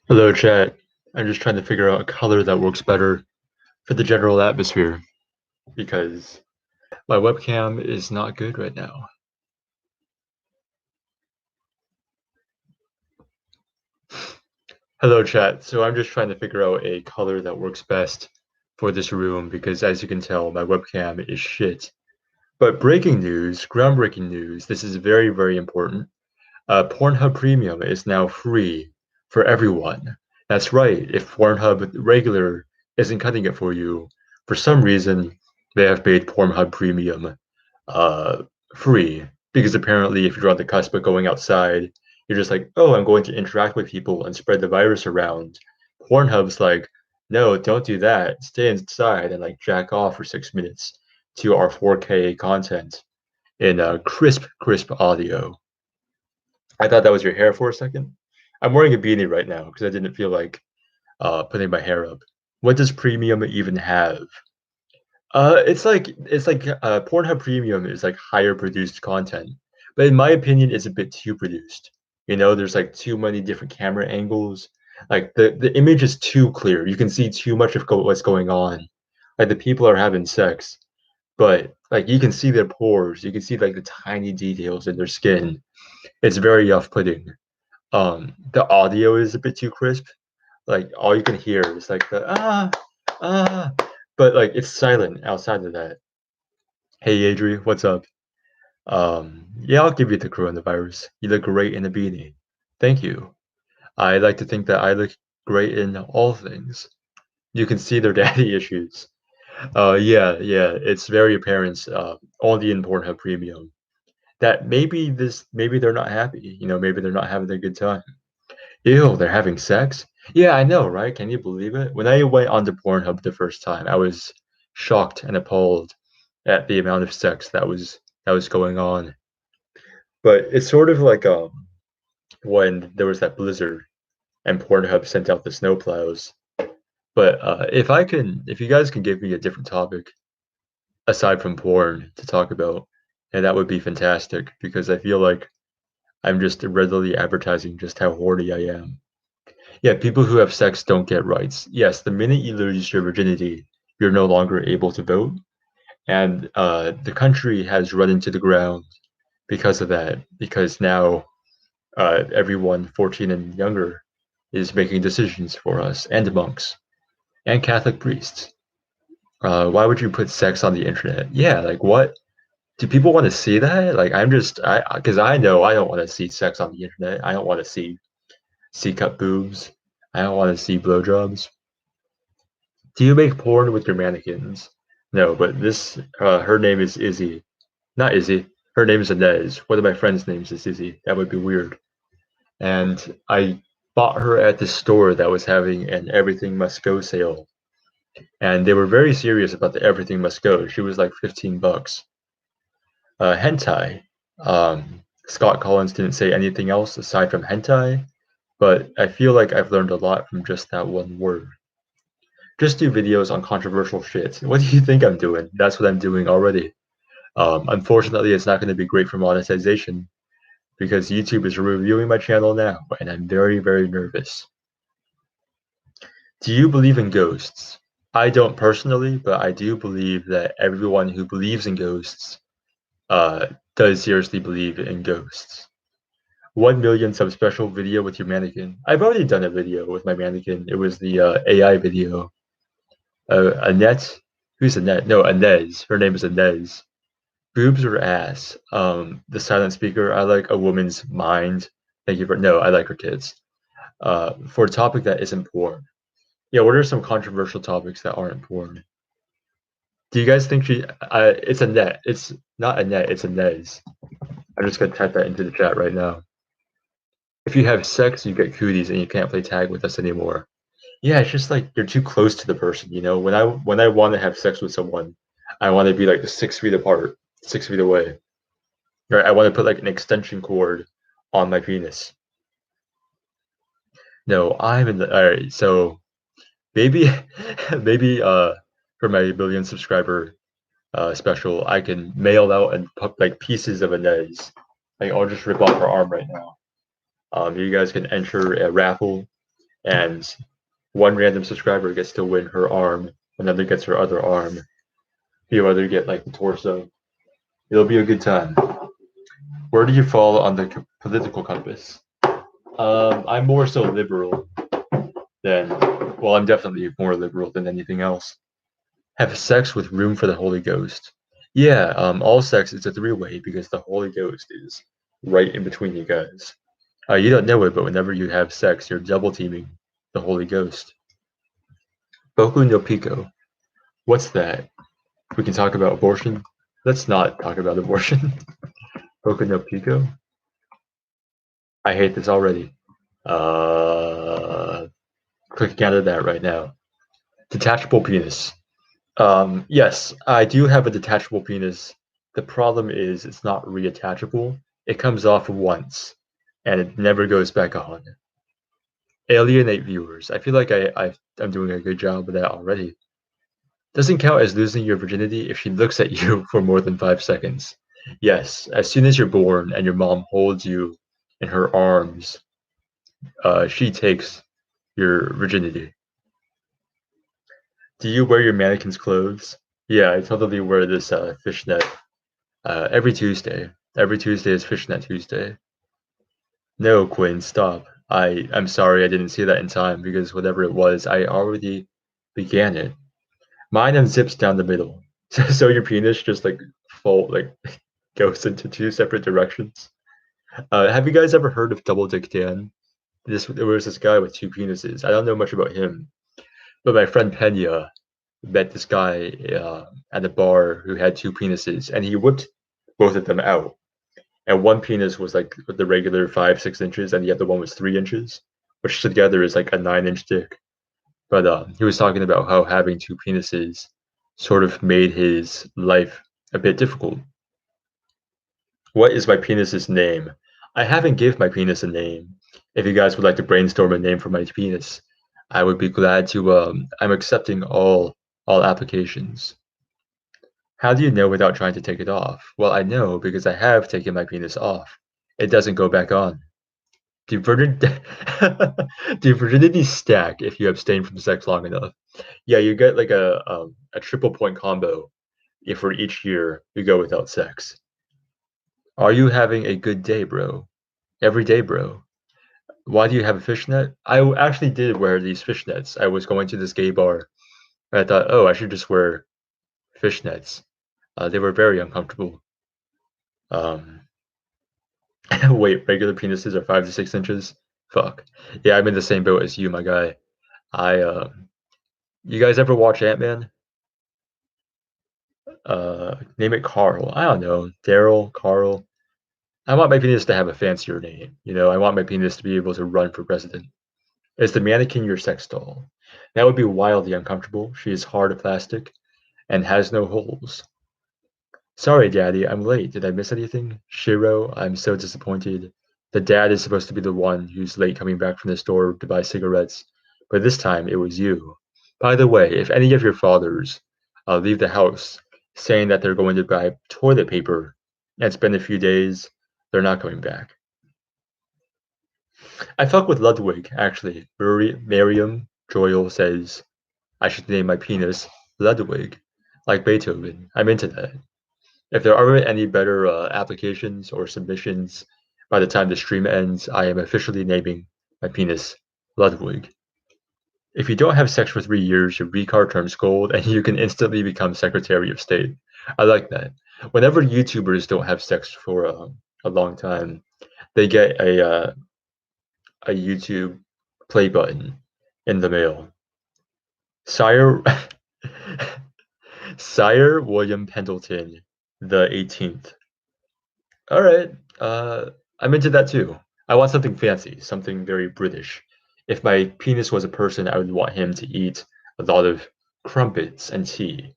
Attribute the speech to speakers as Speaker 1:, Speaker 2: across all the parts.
Speaker 1: Hello, chat. I'm just trying to figure out a color that works better for the general atmosphere because my webcam is not good right now. Hello, chat. So I'm just trying to figure out a color that works best for this room because, as you can tell, my webcam is shit. But breaking news, groundbreaking news, this is very, very important. Pornhub Premium is now free for everyone. That's right. If Pornhub Regular isn't cutting it for some reason, they have made Pornhub Premium uh, free. Because apparently, if you're on the cusp of going outside, you're just like, oh, I'm going to interact with people and spread the virus around. Pornhub's like, no, don't do that. Stay inside and like jack off for 6 minutes to our 4K content in crisp, crisp audio. I thought that was your hair for a second. I'm wearing a beanie right now because I didn't feel like putting my hair up. What does premium even have? It's like Pornhub Premium is like higher produced content, but in my opinion, it's a bit too produced. You know, there's like too many different camera angles. Like the image is too clear. You can see too much of what's going on. Like the people are having sex, but like you can see their pores. You can see like the tiny details in their skin. It's very off-putting. The audio is a bit too crisp. Like all you can hear is like the ah, but like it's silent outside of that. Hey Adri, what's up? Yeah, I'll give you the coronavirus. You look great in a beanie. Thank you. I like to think that I look great in all things. You can see their daddy issues. Yeah, it's very apparent, only in Pornhub Premium, that maybe they're not happy. You know, maybe they're not having a good time. Ew, they're having sex? Yeah, I know, right? Can you believe it? When I went onto Pornhub the first time, I was shocked and appalled at the amount of sex that was going on. But it's sort of like when there was that blizzard and Pornhub sent out the snowplows. But if you guys can give me a different topic aside from porn to talk about, and that would be fantastic because I feel like I'm just readily advertising just how horny I am. Yeah, people who have sex don't get rights. Yes, the minute you lose your virginity, you're no longer able to vote, and the country has run into the ground because of that. Because now everyone 14 and younger is making decisions for us, and monks and Catholic priests. Why would you put sex on the internet? Yeah, like what? Do people want to see that? Like because I know I don't want to see sex on the internet. I don't want to see cut boobs. I don't want to see blowjobs. Do you make porn with your mannequins? No, but her name is Izzy. Not Izzy. Her name is Inez. One of my friends' names is Izzy. That would be weird. And I bought her at this store that was having an Everything Must Go sale. And they were very serious about the Everything Must Go. She was like 15 bucks. Hentai. Scott Collins didn't say anything else aside from hentai, but I feel like I've learned a lot from just that one word. Just do videos on controversial shit. What do you think I'm doing? That's what I'm doing already. Unfortunately, it's not going to be great for monetization because YouTube is reviewing my channel now, and I'm very, very nervous. Do you believe in ghosts? I don't personally, but I do believe that everyone who believes in ghosts uh, does seriously believe in ghosts. 1 million subspecial video with your mannequin. I've already done a video with my mannequin. It was the AI video. Annette, who's Annette? No, Inez. Her name is Inez. Boobs or ass? The silent speaker. I like a woman's mind. Thank you for no. I like her tits. For a topic that isn't porn. Yeah, what are some controversial topics that aren't porn? Do you guys think she? It's Annette. It's not Annette. It's Inez. I'm just gonna type that into the chat right now. If you have sex, you get cooties, and you can't play tag with us anymore. Yeah, it's just like you're too close to the person. You know, when I want to have sex with someone, I want to be like 6 feet apart, 6 feet away. Right? I want to put like an extension cord on my penis. No, I'm in the. All right, so maybe, maybe for my billion subscriber special, I can mail out and put like pieces of Inez. Like I'll just rip off her arm right now. You guys can enter a raffle and one random subscriber gets to win her arm, another gets her other arm, the other get like the torso. It'll be a good time. Where do you fall on the political compass? I'm more so liberal than, well, I'm definitely more liberal than anything else. Have sex with room for the Holy Ghost. Yeah, all sex is a three-way because the Holy Ghost is right in between you guys. You don't know it, but whenever you have sex, you're double teaming the Holy Ghost. Boku no Pico. What's that? We can talk about abortion. Let's not talk about abortion. Boku no Pico. I hate this already. Clicking out of that right now. Detachable penis. Yes, I do have a detachable penis. The problem is it's not reattachable. It comes off once, and it never goes back on. Alienate viewers. I feel like I'm doing a good job of that already. Doesn't count as losing your virginity if she looks at you for more than 5 seconds. Yes, as soon as you're born and your mom holds you in her arms, she takes your virginity. Do you wear your mannequin's clothes? Yeah, I totally wear this fishnet every Tuesday. Every Tuesday is Fishnet Tuesday. No, Quinn, stop. I'm sorry I didn't see that in time because whatever it was, I already began it. Mine unzips down the middle. So your penis just like goes into two separate directions. Have you guys ever heard of Double Dick Dan? There was this guy with two penises. I don't know much about him, but my friend Pena met this guy at a bar who had two penises, and he whipped both of them out. And one penis was like the regular 5-6 inches, and the other one was 3 inches, which together is like a 9 inch dick. But he was talking about how having two penises sort of made his life a bit difficult. What is my penis's name? I haven't give my penis a name. If you guys would like to brainstorm a name for my penis, I would be glad to. I'm accepting all applications. How do you know without trying to take it off? Well, I know because I have taken my penis off. It doesn't go back on. Do virginity stack if you abstain from sex long enough? Yeah, you get like a triple point combo if for each year you go without sex. Are you having a good day, bro? Every day, bro. Why do you have a fishnet? Actually did wear these fishnets. I was going to this gay bar, and I thought, oh, I should just wear fishnets. They were very uncomfortable. Um, wait, regular penises are 5 to 6 inches? Fuck. Yeah, I'm in the same boat as you, my guy. I You guys ever watch Ant-Man? Name it Carl. I don't know. Daryl, Carl. I want my penis to have a fancier name. You know, I want my penis to be able to run for president. Is the mannequin your sex doll? That would be wildly uncomfortable. She is hard of plastic and has no holes. Sorry, Daddy, I'm late. Did I miss anything? Shiro, I'm so disappointed. The dad is supposed to be the one who's late coming back from the store to buy cigarettes, but this time it was you. By the way, if any of your fathers leave the house saying that they're going to buy toilet paper and spend a few days, they're not coming back. I fuck with Ludwig, actually. Miriam Joyle says I should name my penis Ludwig, like Beethoven. I'm into that. If there aren't any better applications or submissions by the time the stream ends, I am officially naming my penis Ludwig. If you don't have sex for 3 years, your V card turns gold and you can instantly become Secretary of State. I like that. Whenever YouTubers don't have sex for a long time, they get a YouTube play button in the mail. Sire Sire William Pendleton the 18th. All right. I'm into that too. I want something fancy, something very British. If my penis was a person, I would want him to eat a lot of crumpets and tea.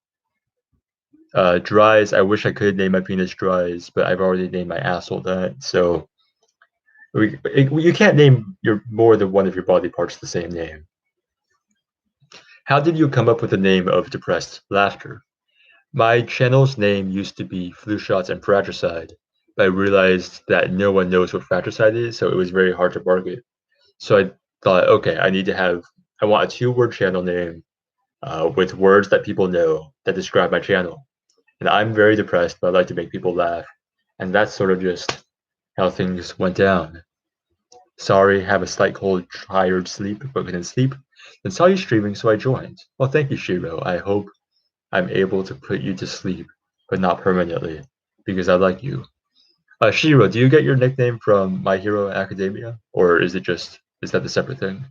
Speaker 1: Dries, I wish I could name my penis Dries, but I've already named my asshole that. So you can't name your more than one of your body parts the same name. How did you come up with the name of Depressed Laughter? My channel's name used to be Flu Shots and Fratricide, but I realized that no one knows what fratricide is, so it was very hard to market. So I thought, okay, I want a 2-word channel name with words that people know that describe my channel. And I'm very depressed, but I like to make people laugh. And that's sort of just how things went down. Sorry, have a slight cold, tired sleep, but couldn't sleep. Then saw you streaming, so I joined. Well, thank you, Shiro. I hope I'm able to put you to sleep, but not permanently, because I like you. Shiro, do you get your nickname from My Hero Academia, or is that the separate thing?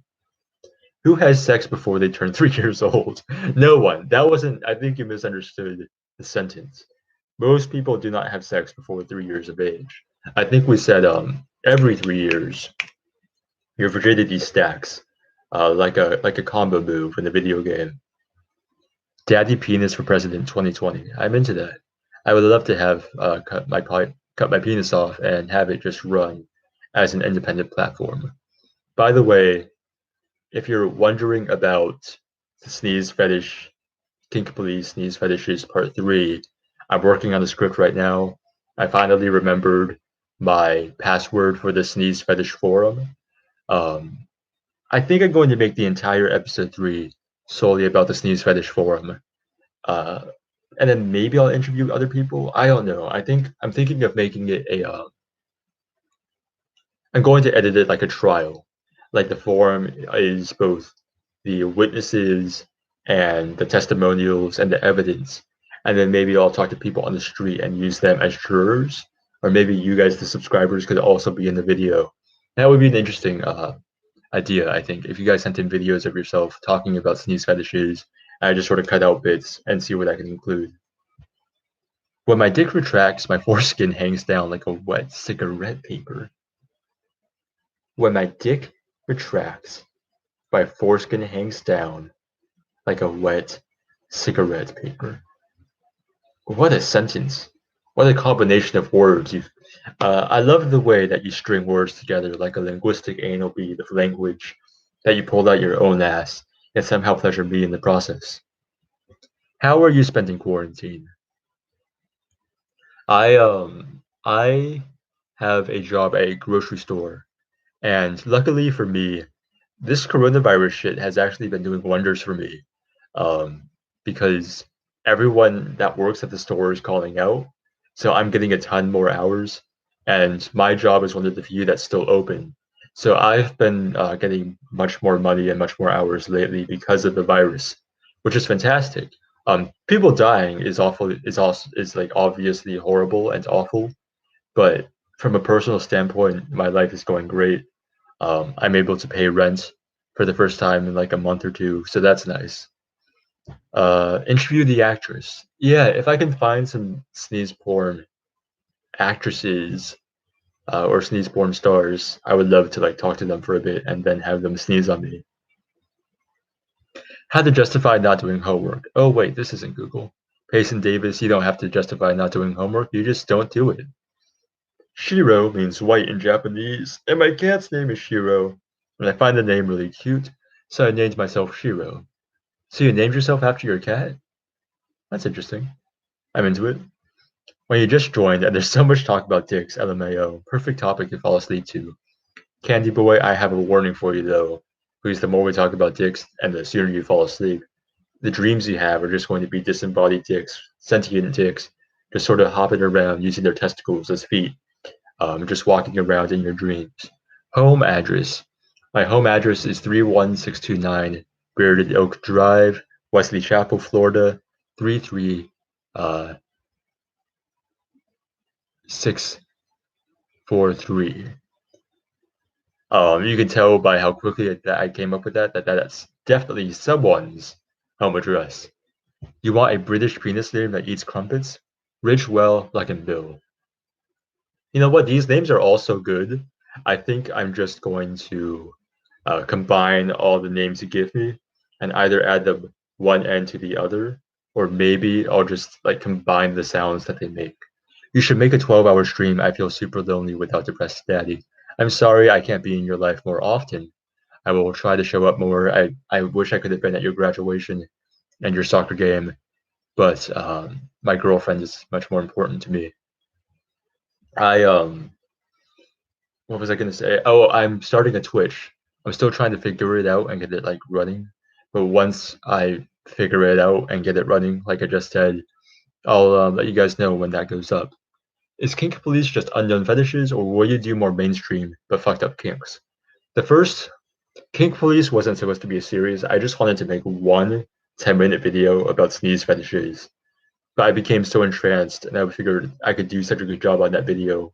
Speaker 1: Who has sex before they turn 3 years old? No one. That wasn't. I think you misunderstood the sentence. Most people do not have sex before 3 years of age. I think we said every 3 years your virginity stacks, like a combo move in a video game. Daddy penis for president 2020. I'm into that. I would love to have cut my penis off and have it just run as an independent platform. By the way, if you're wondering about the sneeze fetish, kink police sneeze fetishes part 3, I'm working on the script right now. I finally remembered my password for the sneeze fetish forum. Um, I think I'm going to make the entire episode 3 solely about the sneeze fetish forum. Uh, and then maybe I'll interview other people. I don't know. I'm thinking of making it I'm going to edit it like a trial. Like the forum is both the witnesses and the testimonials and the evidence. And then maybe I'll talk to people on the street and use them as jurors. Or maybe you guys, the subscribers, could also be in the video. That would be an interesting idea, I think. If you guys sent in videos of yourself talking about sneeze fetishes, I just sort of cut out bits and see what I can include. When my dick retracts, my foreskin hangs down like a wet cigarette paper. When my dick retracts, my foreskin hangs down like a wet cigarette paper. What a sentence. What a combination of words. I love the way that you string words together like a linguistic anal bead of language that you pulled out your own ass and somehow pleasure me in the process. How are you spending quarantine? I have a job at a grocery store, and luckily for me, this coronavirus shit has actually been doing wonders for me. Um, because everyone that works at the store is calling out, so I'm getting a ton more hours, and my job is one of the few that's still open. So I've been getting much more money and much more hours lately because of the virus, which is fantastic. People dying is awful. Is like obviously horrible and awful, but from a personal standpoint, my life is going great. I'm able to pay rent for the first time in like a month or two, so that's nice. Interview the actress. Yeah, if I can find some sneeze porn actresses or sneeze porn stars, I would love to like talk to them for a bit and then have them sneeze on me. How to justify not doing homework. Oh wait, this isn't Google. Payson Davis, you don't have to justify not doing homework, you just don't do it. Shiro means white in Japanese, and my cat's name is Shiro, and I find the name really cute, so I named myself Shiro. So you named yourself after your cat? That's interesting. I'm into it. When you just joined and there's so much talk about dicks, LMAO, perfect topic to fall asleep to. Candy boy, I have a warning for you though, because the more we talk about dicks and the sooner you fall asleep, the dreams you have are just going to be disembodied dicks, sentient dicks, just sort of hopping around using their testicles as feet, just walking around in your dreams. Home address. My home address is 31629 Bearded Oak Drive, Wesley Chapel, Florida, 33 643. You can tell by how quickly that I came up with that's definitely someone's home address. You want a British penis name that eats crumpets? Ridgewell, Bill. You know what? These names are also good. I think I'm just going to combine all the names you give me and either add them one end to the other, or maybe I'll just like combine the sounds that they make. You should make a 12-hour stream. I feel super lonely without depressed daddy. I'm sorry I can't be in your life more often. I will try to show up more. I wish I could have been at your graduation and your soccer game, but my girlfriend is much more important to me. I what was I gonna say? Oh, I'm starting a Twitch. I'm still trying to figure it out and get it like running. But once I figure it out and get it running, like I just said, I'll let you guys know when that goes up. Is Kink Police just unknown fetishes, or will you do more mainstream but fucked up kinks? The first Kink Police wasn't supposed to be a series. I just wanted to make one 10-minute video about sneeze fetishes. But I became so entranced, and I figured I could do such a good job on that video.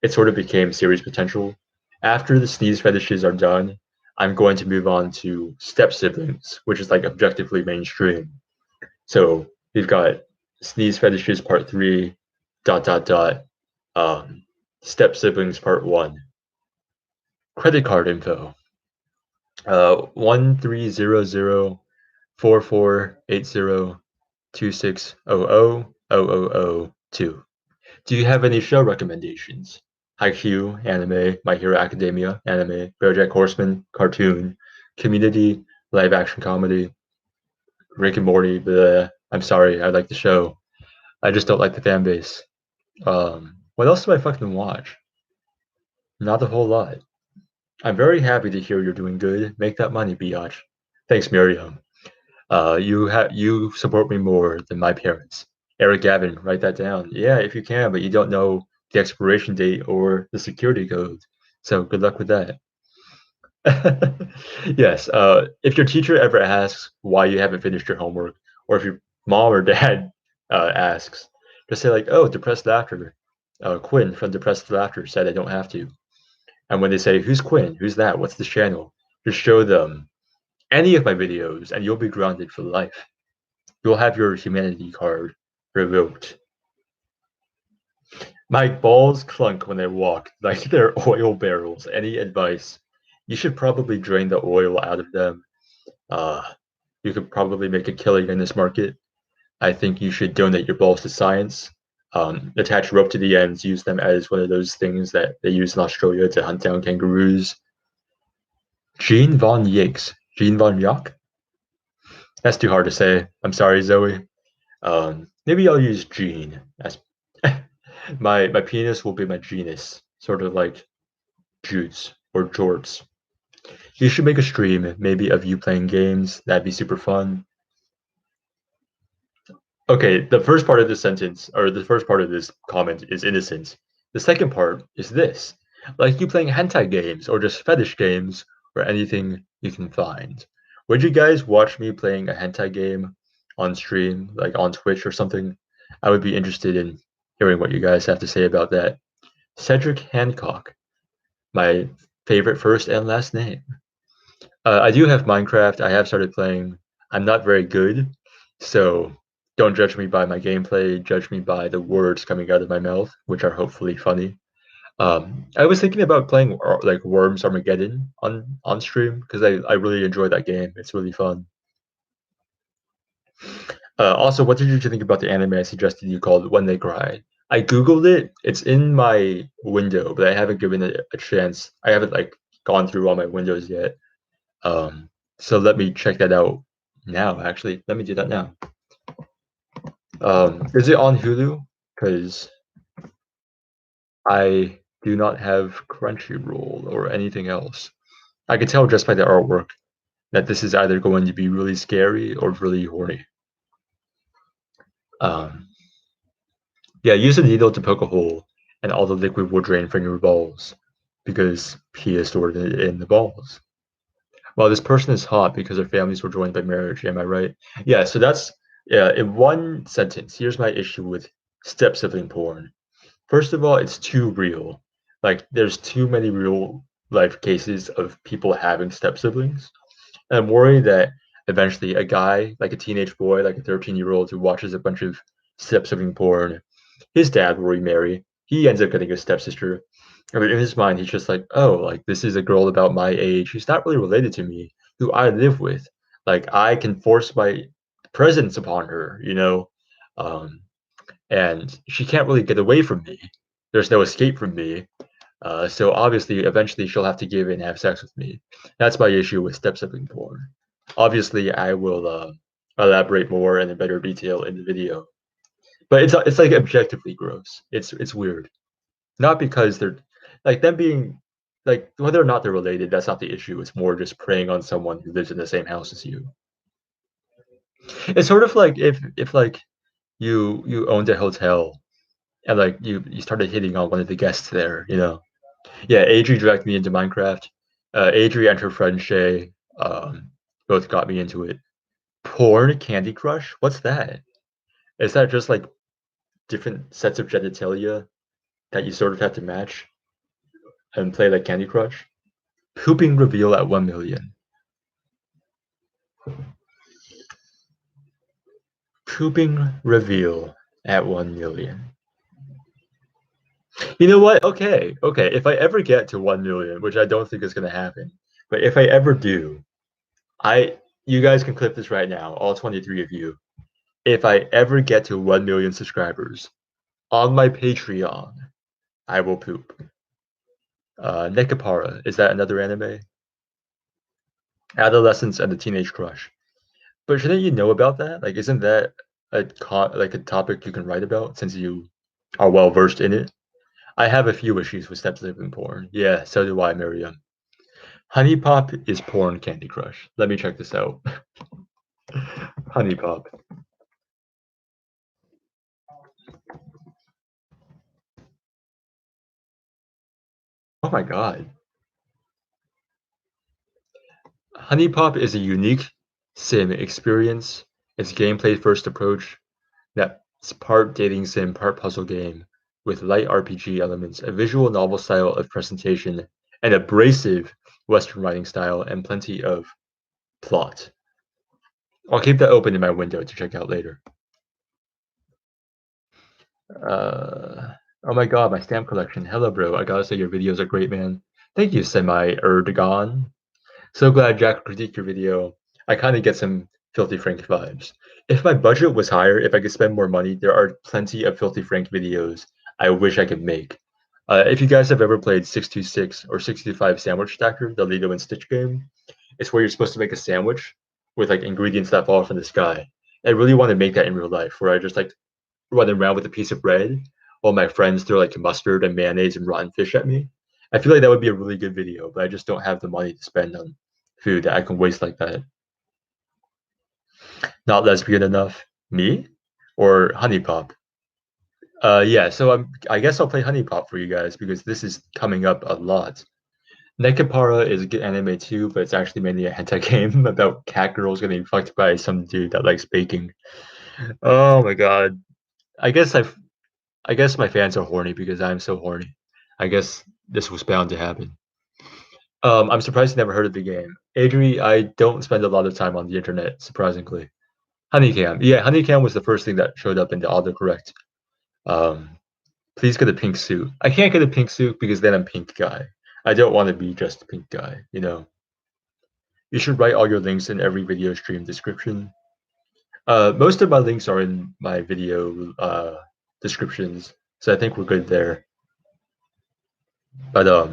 Speaker 1: It sort of became series potential. After the sneeze fetishes are done, I'm going to move on to step siblings, which is like objectively mainstream. So we've got sneeze fetishes part 3, dot dot dot, um, step siblings part 1. Credit card info. 1300448026000002. Do you have any show recommendations? Haikyuu, anime, My Hero Academia, anime, BoJack Horseman, cartoon, Community, live action comedy, Rick and Morty, I'm sorry, I like the show. I just don't like the fan base. What else do I fucking watch? Not a whole lot. I'm very happy to hear you're doing good. Make that money, biatch. Thanks, Miriam. You support me more than my parents. Eric Gavin, write that down. Yeah, if you can, but you don't know the expiration date or the security code. So good luck with that. Yes, if your teacher ever asks why you haven't finished your homework, or if your mom or dad asks, just say like, "Oh, depressed laughter." Quinn from Depressed Laughter said I don't have to. And when they say, "Who's Quinn? Who's that? What's this channel?" Just show them any of my videos, and you'll be grounded for life. You'll have your humanity card revoked. My balls clunk when I walk, like they're oil barrels. Any advice? You should probably drain the oil out of them. Uh, you could probably make a killing in this market. I think you should donate your balls to science. Attach rope to the ends. Use them as one of those things that they use in Australia to hunt down kangaroos. Jean Von Yakes. Jean Von Yak? That's too hard to say. I'm sorry, Zoe. Maybe I'll use Gene as my penis will be my genus, sort of like Jutes or Jorts. You should make a stream, maybe of you playing games. That'd be super fun. Okay, the first part of this sentence, or the first part of this comment is innocent. The second part is this. Like you playing hentai games or just fetish games or anything you can find. Would you guys watch me playing a hentai game on stream, like on Twitch or something? I would be interested in hearing what you guys have to say about that. Cedric Hancock, my favorite first and last name. I do have Minecraft. I have started playing. I'm not very good, so don't judge me by my gameplay. Judge me by the words coming out of my mouth, which are hopefully funny. I was thinking about playing like Worms Armageddon on stream because I really enjoy that game. It's really fun. Also, what did you think about the anime I suggested you called When They Cry? I googled it. It's in my window, but I haven't given it a chance. I haven't like gone through all my windows yet. So let me check that out now. Actually, let me do that now. Is it on Hulu? Because I do not have Crunchyroll or anything else. I can tell just by the artwork that this is either going to be really scary or really horny. Um, yeah, use a needle to poke a hole, and all the liquid will drain from your balls because pee is stored in the balls. Well, this person is hot because their families were joined by marriage. Am I right? Yeah. So that's yeah. In one sentence, here's my issue with step sibling porn. First of all, it's too real. Like, there's too many real life cases of people having step siblings. And I'm worried that eventually a guy, like a teenage boy, like a 13-year-old who watches a bunch of step sibling porn, his dad will remarry. He ends up getting a stepsister. I mean, in his mind, he's just like, oh, like this is a girl about my age who's not really related to me, who I live with. Like I can force my presence upon her, you know, um, and she can't really get away from me. There's no escape from me. So obviously, eventually, she'll have to give in and have sex with me. That's my issue with step sibling porn. Obviously, I will elaborate more and in better detail in the video. But it's like objectively gross. It's weird. Not because they're like them being like whether or not they're related, that's not the issue. It's more just preying on someone who lives in the same house as you. It's sort of like if like you owned a hotel and like you started hitting on one of the guests there, you know. Yeah, Adri dragged me into Minecraft. Adri and her friend Shay both got me into it. Porn Candy Crush? What's that? Is that just like different sets of genitalia that you sort of have to match and play like Candy Crush? Pooping reveal at 1 million. Pooping reveal at 1 million. You know what? Okay, okay. If I ever get to 1 million, which I don't think is going to happen, but if I ever do, you guys can clip this right now, all 23 of you. If I ever get to 1 million subscribers on my Patreon, I will poop. Nekapara, is that another anime? Adolescence and the Teenage Crush. But shouldn't you know about that? Like, isn't that like a topic you can write about since you are well versed in it? I have a few issues with step-sibling porn. Yeah, so do I, Miriam. Honey Pop is porn Candy Crush. Let me check this out. Honey Pop. Oh my god. Honey Pop is a unique sim experience. Its gameplay first approach that's part dating sim, part puzzle game with light RPG elements, a visual novel style of presentation, an abrasive Western writing style, and plenty of plot. I'll keep that open in my window to check out later. Oh my god, my stamp collection. Hello, bro. I gotta say your videos are great, man. Thank you, Semi Erdogan. So glad Jack critiqued your video. I kind of get some Filthy Frank vibes. If my budget was higher, if I could spend more money, there are plenty of Filthy Frank videos I wish I could make. If you guys have ever played 626 or 625 Sandwich Stacker, the Lilo and Stitch game, it's where you're supposed to make a sandwich with like ingredients that fall from the sky. I really want to make that in real life, where I just like running around with a piece of bread while my friends throw like mustard and mayonnaise and rotten fish at me. I feel like that would be a really good video, but I just don't have the money to spend on food that I can waste like that. Not lesbian enough. Me? Or Honey Pop? Yeah, so I guess I'll play Honey Pop for you guys because this is coming up a lot. Nekapara is a good anime too, but it's actually mainly a hentai game about cat girls getting fucked by some dude that likes baking. Oh my god. I guess I guess my fans are horny because I'm so horny. I guess this was bound to happen. I'm surprised you never heard of the game. Adri, I don't spend a lot of time on the internet, surprisingly. Honeycam. Yeah, Honeycam was the first thing that showed up in the autocorrect. Um, please get a pink suit. I can't get a pink suit because then I'm pink guy. I don't want to be just a pink guy, you know. You should write all your links in every video stream description. Most of my links are in my video descriptions, so I think we're good there. But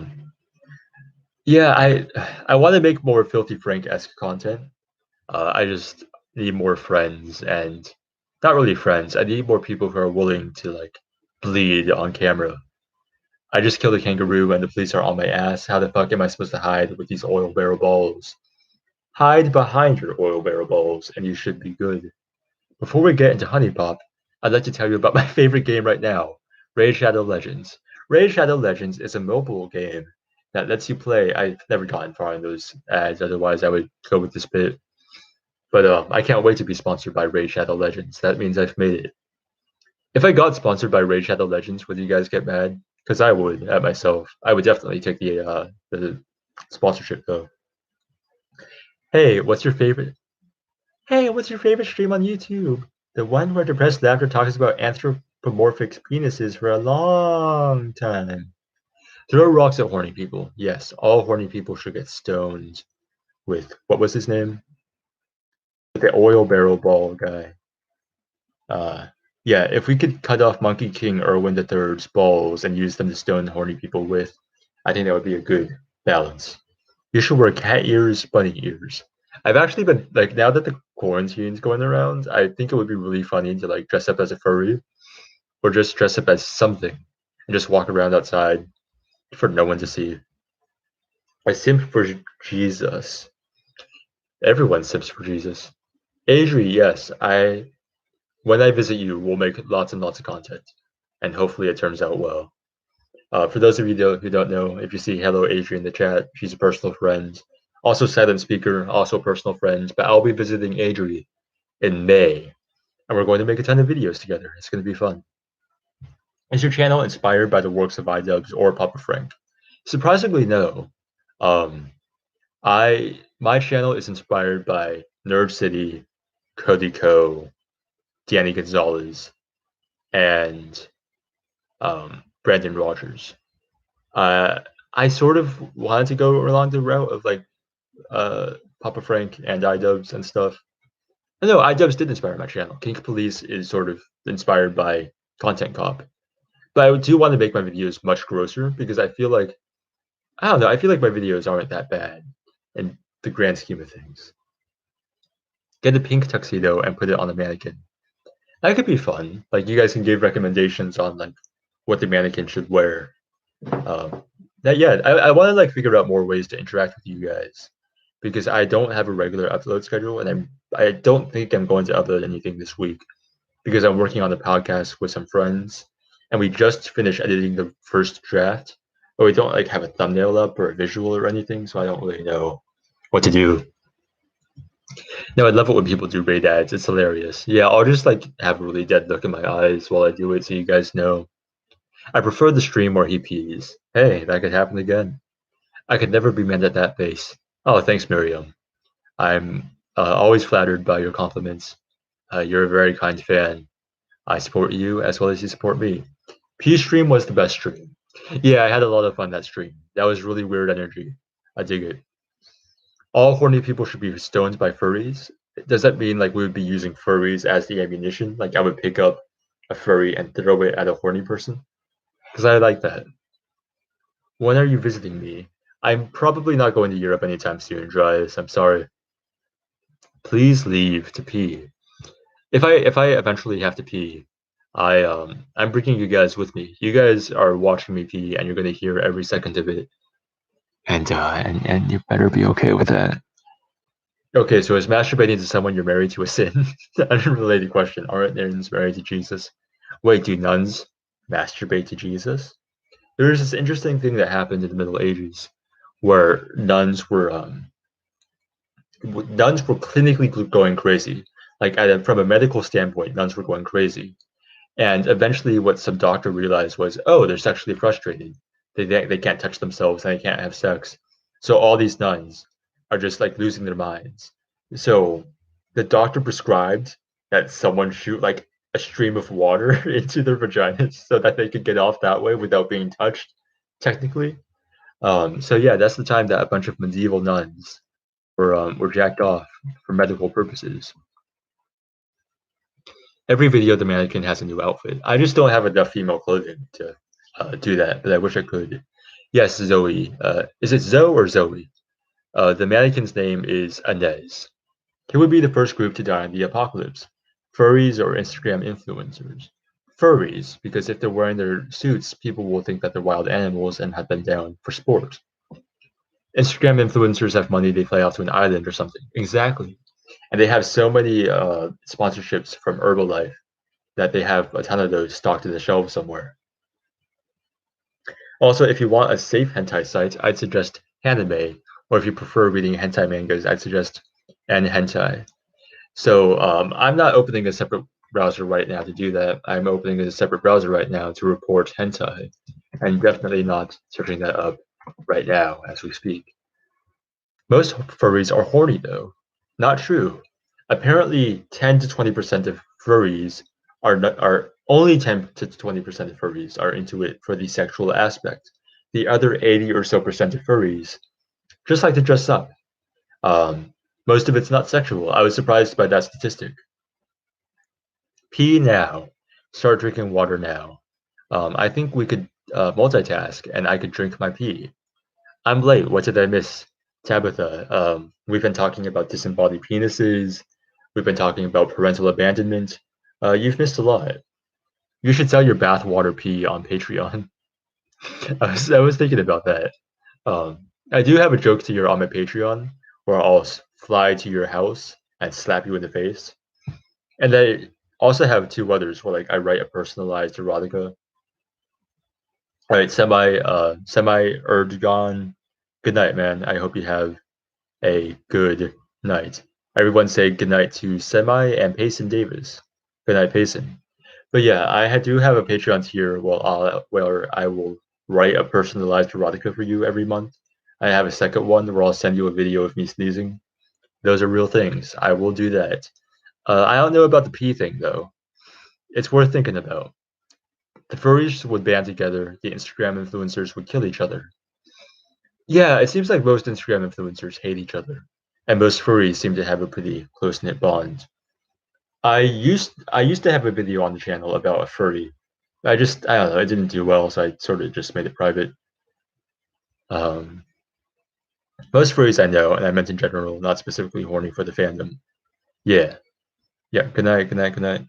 Speaker 1: yeah, I want to make more Filthy Frank-esque content. I just need more friends and not really friends. I need more people who are willing to like bleed on camera. I just killed a kangaroo and the police are on my ass. How the fuck am I supposed to hide with these oil barrel balls? Hide behind your oil barrel balls and you should be good. Before we get into Honey Pop, I'd like to tell you about my favorite game right now, Raid Shadow Legends. Raid Shadow Legends is a mobile game that lets you play. I've never gotten far in those ads, otherwise I would go with this bit. But I can't wait to be sponsored by Raid Shadow Legends. That means I've made it. If I got sponsored by Raid Shadow Legends, would you guys get mad? Because I would at myself. I would definitely take the sponsorship though. Hey, what's your favorite? Hey, what's your favorite stream on YouTube? The one where Depressed Laughter talks about anthropomorphic penises for a long time. Throw rocks at horny people. Yes, all horny people should get stoned with what was his name? The oil barrel ball guy. Yeah, if we could cut off Monkey King Erwin III's balls and use them to stone horny people with, I think that would be a good balance. You should wear cat ears, bunny ears. I've actually been like now that the quarantine's going around, I think it would be really funny to like dress up as a furry or just dress up as something and just walk around outside for no one to see. I simp for Jesus. Everyone simps for Jesus. Adri, yes, when I visit you, we'll make lots and lots of content, and hopefully it turns out well. For those of you who don't know, if you see Hello Adri in the chat, she's a personal friend. Also silent speaker, also personal friend. But I'll be visiting Adri in May, and we're going to make a ton of videos together. It's going to be fun. Is your channel inspired by the works of iDubbbz or Papa Frank? Surprisingly, no. My channel is inspired by Nerd City, Cody Ko, Danny Gonzalez, and Brandon Rogers. I sort of wanted to go along the route of like Papa Frank and iDubbbz and stuff. No, iDubbbz did inspire my channel. King Police is sort of inspired by Content Cop. But I do want to make my videos much grosser because I feel like, I don't know, I feel like my videos aren't that bad in the grand scheme of things. Get a pink tuxedo and put it on a mannequin. That could be fun. Like, you guys can give recommendations on like what the mannequin should wear. I want to like figure out more ways to interact with you guys because I don't have a regular upload schedule, and I don't think I'm going to upload anything this week because I'm working on the podcast with some friends, and we just finished editing the first draft, but we don't like have a thumbnail up or a visual or anything, so I don't really know what to do. No, I love it when people do raid ads. It's hilarious. Yeah, I'll just like have a really dead look in my eyes while I do it so you guys know. I prefer the stream where he pees. Hey, that could happen again. I could never be mad at that face. Oh, thanks, Miriam. I'm always flattered by your compliments. You're a very kind fan. I support you as well as you support me. P stream was the best stream. Yeah, I had a lot of fun that stream. That was really weird energy. I dig it. All horny people should be stoned by furries. Does that mean like we would be using furries as the ammunition? Like I would pick up a furry and throw it at a horny person? Because I like that. When are you visiting me? I'm probably not going to Europe anytime soon, Dries. I'm sorry. Please leave to pee. If I eventually have to pee, I'm bringing you guys with me. You guys are watching me pee, and you're gonna hear every second of it. And you better be okay with that. Okay, so is masturbating to someone you're married to a sin? Unrelated question. Aren't nuns married to Jesus? Wait, do nuns masturbate to Jesus? There's this interesting thing that happened in the Middle Ages where nuns were clinically going crazy. Like from a medical standpoint, nuns were going crazy. And eventually what some doctor realized was, oh, they're sexually frustrated. They can't touch themselves and they can't have sex. So all these nuns are just like losing their minds. So the doctor prescribed that someone shoot like a stream of water into their vaginas so that they could get off that way without being touched, technically. So yeah, that's the time that a bunch of medieval nuns were jacked off for medical purposes. Every video, the mannequin has a new outfit. I just don't have enough female clothing to do that, but I wish I could. Yes, Zoe. Is it Zoe or Zoe? The mannequin's name is Inez. Who would be the first group to die in the apocalypse? Furries or Instagram influencers? Furries, because if they're wearing their suits, people will think that they're wild animals and have been down for sport. Instagram influencers have money, they fly out to an island or something. Exactly. And they have so many sponsorships from Herbalife that they have a ton of those stocked in the shelves somewhere. Also, if you want a safe hentai site, I'd suggest Haname, or if you prefer reading hentai mangas, I'd suggest AnHentai. So I'm not opening a separate browser right now to do that. I'm opening a separate browser right now to report hentai, and definitely not searching that up right now as we speak. Most furries are horny, though. Not true. Apparently, 10 to 20% of furries are only 10 to 20% of furries are into it for the sexual aspect. The other 80 or so percent of furries just like to dress up. Most of it's not sexual. I was surprised by that statistic. Pee now. Start drinking water now. I think we could multitask, and I could drink my pee. I'm late. What did I miss? Tabitha, we've been talking about disembodied penises. We've been talking about parental abandonment. You've missed a lot. You should sell your bathwater pee on Patreon. I was thinking about that. I do have a joke to your on my Patreon where I'll fly to your house and slap you in the face. And I also have two others where like I write a personalized erotica. All right, semi Erdogan. Good night, man. I hope you have a good night. Everyone say good night to Semi and Payson Davis. Good night, Payson. But yeah, do have a Patreon tier where I will write a personalized erotica for you every month. I have a second one where I'll send you a video of me sneezing. Those are real things. I will do that. I don't know about the pee thing though. It's worth thinking about. The furries would band together. The Instagram influencers would kill each other. Yeah, it seems like most Instagram influencers hate each other, and most furries seem to have a pretty close knit bond. I used to have a video on the channel about a furry. I don't know, it didn't do well, so I sort of just made it private. Um, Most furries I know, and I meant in general, not specifically horny for the fandom. Yeah, yeah. Good night, good night, good night.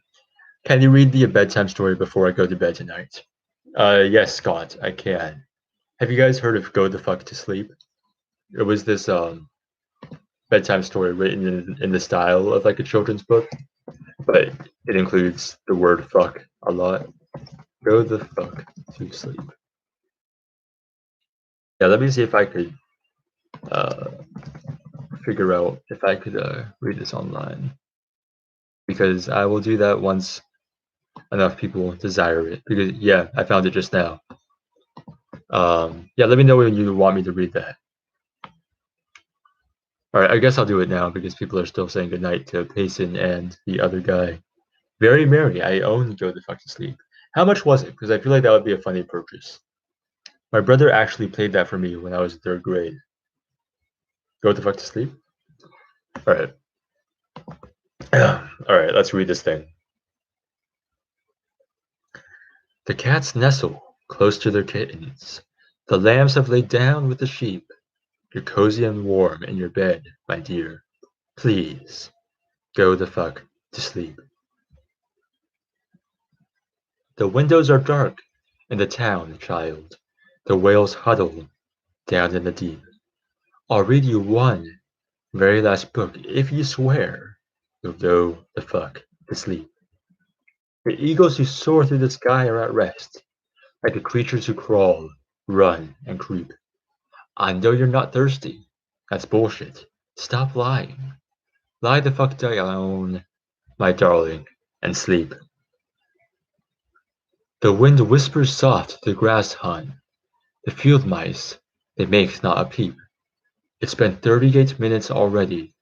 Speaker 1: Can you read me a bedtime story before I go to bed tonight? Yes, Scott, I can. Have you guys heard of Go the Fuck to Sleep? It was this bedtime story written in the style of like a children's book, but it includes the word fuck a lot. Go the fuck to sleep. Yeah, let me see if I could uh, figure out if I could read this online, because I will do that once enough people desire it. Because yeah, I found it just now. Yeah, let me know when you want me to read that. All right, I guess I'll do it now because people are still saying goodnight to Payson and the other guy. Very merry. I own Go the Fuck to Sleep. How much was it? Because I feel like that would be a funny purchase. My brother actually played that for me when I was in third grade. Go the fuck to sleep. All right. All right. Let's read this thing. The cats nestle close to their kittens. The lambs have laid down with the sheep. You're cozy and warm in your bed, my dear. Please go the fuck to sleep. The windows are dark in the town, child. The whales huddle down in the deep. I'll read you one very last book if you swear you'll go the fuck to sleep. The eagles who soar through the sky are at rest, like the creatures who crawl, run, and creep. I know you're not thirsty. That's bullshit. Stop lying. Lie the fuck down, my darling, and sleep. The wind whispers soft to the grass, hun. The field mice, they make not a peep. It's been 38 minutes already.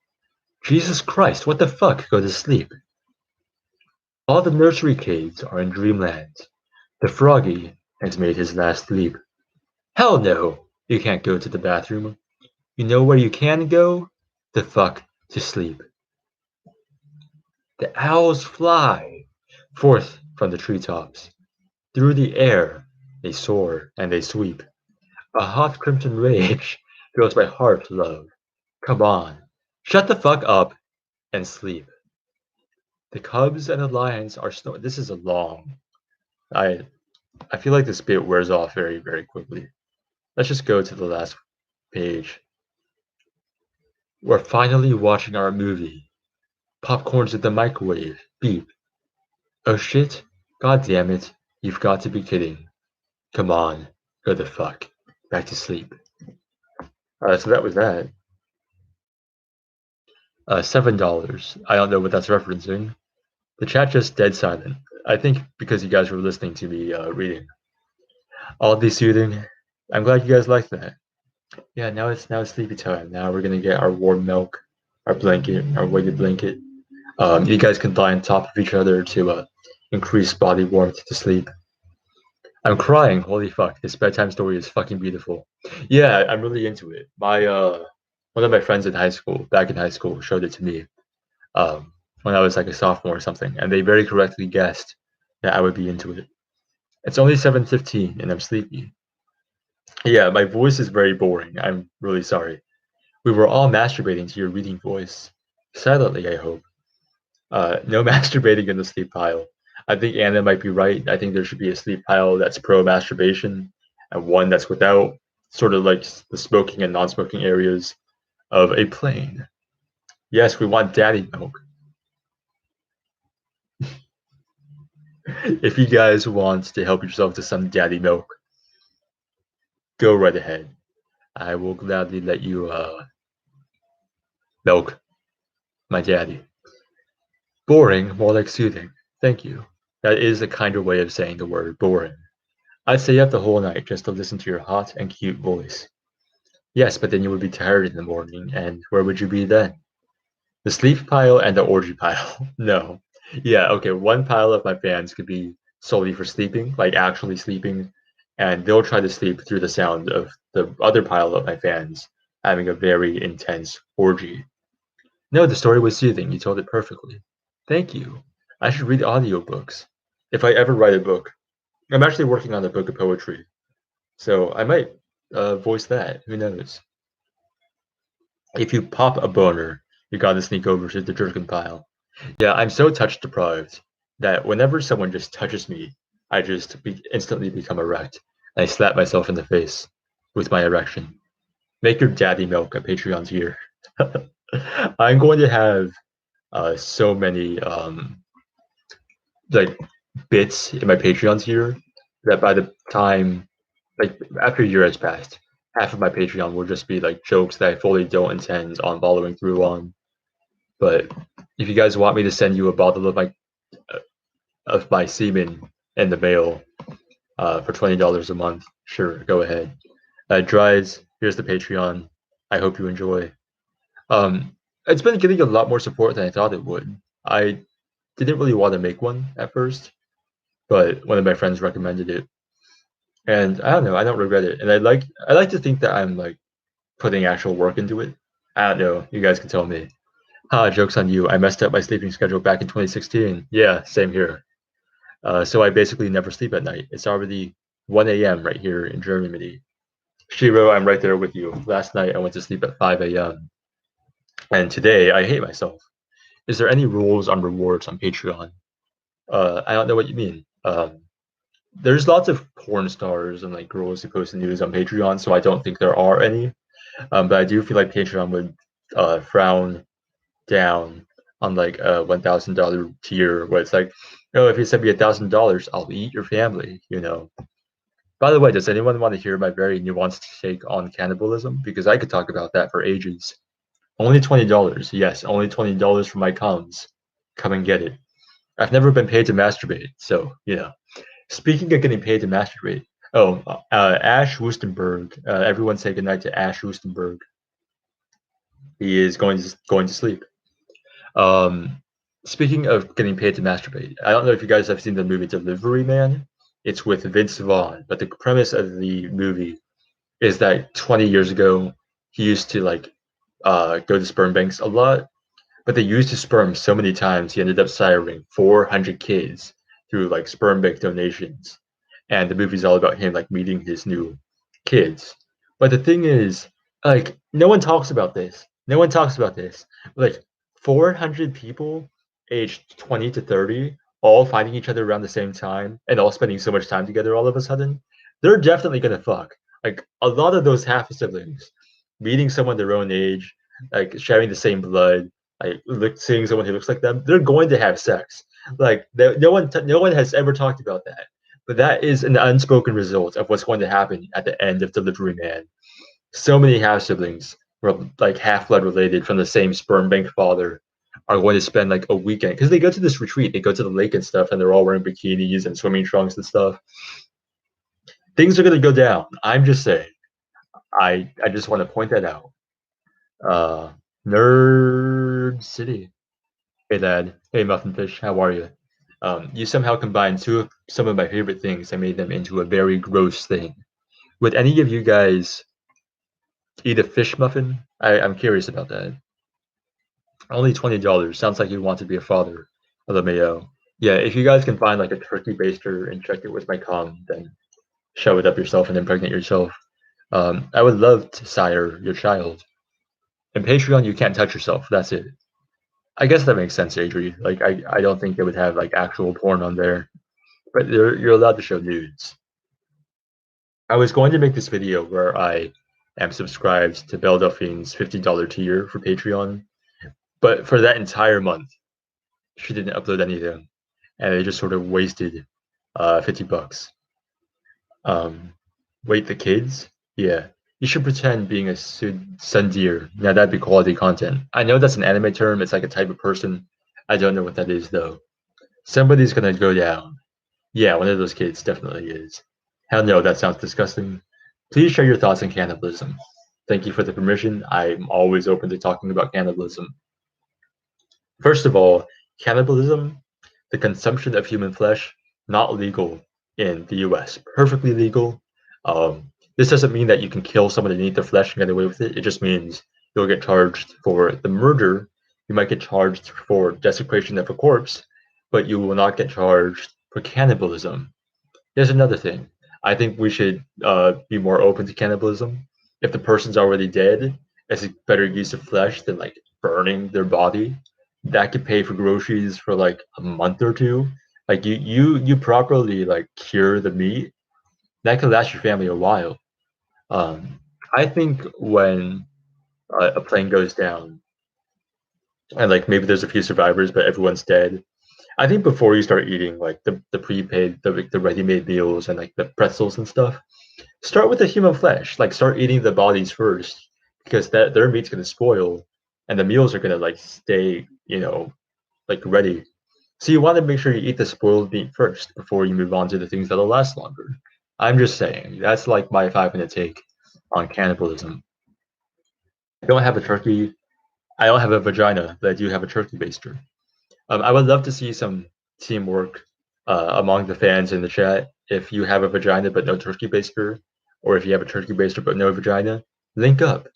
Speaker 1: Jesus Christ, what the fuck? Go to sleep. All the nursery kids are in dreamland. The froggy has made his last leap. Hell no! You can't go to the bathroom. You know where you can go? The fuck to sleep. The owls fly forth from the treetops. Through the air they soar and they sweep. A hot crimson rage fills my heart, love. Come on, shut the fuck up and sleep. The cubs and the lions are snoring. This is a long. I I feel like this bit wears off very, very quickly. Let's just go to the last page. We're finally watching our movie. Popcorn's in the microwave. Beep. Oh shit. God damn it. You've got to be kidding. Come on. Go the fuck. Back to sleep. So that was that. $7. I don't know what that's referencing. The chat just dead silent. I think because you guys were listening to me reading. Oddly soothing. I'm glad you guys liked that. Yeah, now it's sleepy time. Now we're gonna get our warm milk, our blanket, our weighted blanket. You guys can lie on top of each other to increase body warmth to sleep. I'm crying. Holy fuck! This bedtime story is fucking beautiful. Yeah, I'm really into it. My one of my friends in high school, back in high school, showed it to me when I was like a sophomore or something, and they very correctly guessed that I would be into it. It's only 7:15, and I'm sleepy. Yeah, my voice is very boring. I'm really sorry. We were all masturbating to your reading voice. Silently, I hope. No masturbating in the sleep pile. I think Anna might be right. I think there should be a sleep pile that's pro masturbation and one that's without. sort of like the smoking and non-smoking areas of a plane. Yes, we want daddy milk. If you guys want to help yourself to some daddy milk, go right ahead. I will gladly let you milk my daddy. Boring, more like soothing. Thank you. That is a kinder way of saying the word boring. I'd stay up the whole night just to listen to your hot and cute voice. Yes, but then you would be tired in the morning, and where would you be then? The sleep pile and the orgy pile. No. Yeah, okay, one pile of my fans could be solely for sleeping, like actually sleeping, and they'll try to sleep through the sound of the other pile of my fans having a very intense orgy. No, the story was soothing. You told it perfectly. Thank you. I should read audiobooks. If I ever write a book, I'm actually working on a book of poetry, so I might voice that. Who knows? If you pop a boner, you gotta sneak over to the jerkin pile. Yeah, I'm so touch deprived that whenever someone just touches me, I just instantly become erect. And I slap myself in the face with my erection. Make your daddy milk a Patreon tier. I'm going to have so many like bits in my Patreon tier that by the time like after a year has passed, half of my Patreon will just be like jokes that I fully don't intend on following through on. But if you guys want me to send you a bottle of my semen in the mail for $20 a month, sure, go ahead. Dries, here's the Patreon. I hope you enjoy. Um, it's been getting a lot more support than I thought it would. I didn't really want to make one at first, but one of my friends recommended it, and I don't know, I don't regret it. And I like to think that I'm like putting actual work into it. I don't know. You guys can tell me. Ha, joke's on you. I messed up my sleeping schedule back in 2016. Yeah, same here. So I basically never sleep at night. It's already 1 a.m. right here in Germany. Shiro, I'm right there with you. Last night I went to sleep at 5 a.m. And today I hate myself. Is there any rules on rewards on Patreon? I don't know what you mean. There's lots of porn stars and like girls who post news on Patreon, so I don't think there are any. But I do feel like Patreon would frown down on like a $1,000 tier where it's like, oh, if you send me $1,000, I'll eat your family, you know. By the way, does anyone want to hear my very nuanced take on cannibalism? Because I could talk about that for ages. Only $20. Yes, only $20 for my cons. Come and get it. I've never been paid to masturbate, so you know. Speaking of getting paid to masturbate, oh, Ash Wustenberg. Everyone say goodnight to Ash Wustenberg. He is going to sleep. Um, Speaking of getting paid to masturbate, I don't know if you guys have seen the movie Delivery Man. It's with Vince Vaughn, but the premise of the movie is that 20 years ago he used to like go to sperm banks a lot, but they used his sperm so many times he ended up siring 400 kids through like sperm bank donations. And the movie's all about him like meeting his new kids. But the thing is, like, no one talks about this. No one talks about this. Like, 400 people aged 20 to 30 all finding each other around the same time and all spending so much time together all of a sudden, they're definitely gonna fuck. Like, a lot of those half siblings meeting someone their own age, like sharing the same blood, like seeing someone who looks like them, they're going to have sex. Like, no one has ever talked about that. But that is an unspoken result of what's going to happen at the end of Delivery Man. So many half siblings, like half blood related from the same sperm bank father, are going to spend like a weekend because they go to this retreat, they go to the lake and stuff, and they're all wearing bikinis and swimming trunks and stuff. Things are going to go down. I'm just saying. I just want to point that out. Uh, Nerd City. Hey, Dad. Hey, Muffinfish. How are you? You somehow combined some of my favorite things and made them into a very gross thing. Would any of you guys eat a fish muffin? I'm curious about that. Only $20. Sounds like you want to be a father. LMAO. Yeah, if you guys can find like a turkey baster and check it with my com, then shove it up yourself and impregnate yourself. I would love to sire your child. In Patreon, you can't touch yourself. That's it. I guess that makes sense, Adri. Like, I don't think they would have like actual porn on there, but you're allowed to show nudes. I was going to make this video where I am subscribed to Belle Delphine's $50 tier for Patreon, but for that entire month, she didn't upload anything, and they just sort of wasted 50 bucks. Wait, the kids? Yeah. You should pretend being a Sundeer. Now that'd be quality content. I know that's an anime term, it's like a type of person. I don't know what that is though. Somebody's gonna go down. Yeah, one of those kids definitely is. Hell no, that sounds disgusting. Please share your thoughts on cannibalism. Thank you for the permission. I'm always open to talking about cannibalism. First of all, cannibalism, the consumption of human flesh, not legal in the US. Perfectly legal. This doesn't mean that you can kill someone and eat their flesh and get away with it. It just means you'll get charged for the murder. You might get charged for desecration of a corpse, but you will not get charged for cannibalism. Here's another thing. I think we should be more open to cannibalism. If the person's already dead, it's a better use of flesh than like burning their body. That could pay for groceries for like a month or two. Like you properly like cure the meat, that could last your family a while. Um, I think when a plane goes down and like maybe there's a few survivors, but everyone's dead, I think before you start eating like the prepaid, the ready-made meals and like the pretzels and stuff, start with the human flesh. Like start eating the bodies first, because that their meat's gonna spoil, and the meals are gonna like stay, like ready. So you want to make sure you eat the spoiled meat first before you move on to the things that'll last longer. I'm just saying that's like my 5 minute take on cannibalism. I don't have a turkey. I don't have a vagina, but I do have a turkey baster. I would love to see some teamwork among the fans in the chat. If you have a vagina but no turkey baster, or if you have a turkey baster but no vagina, link up.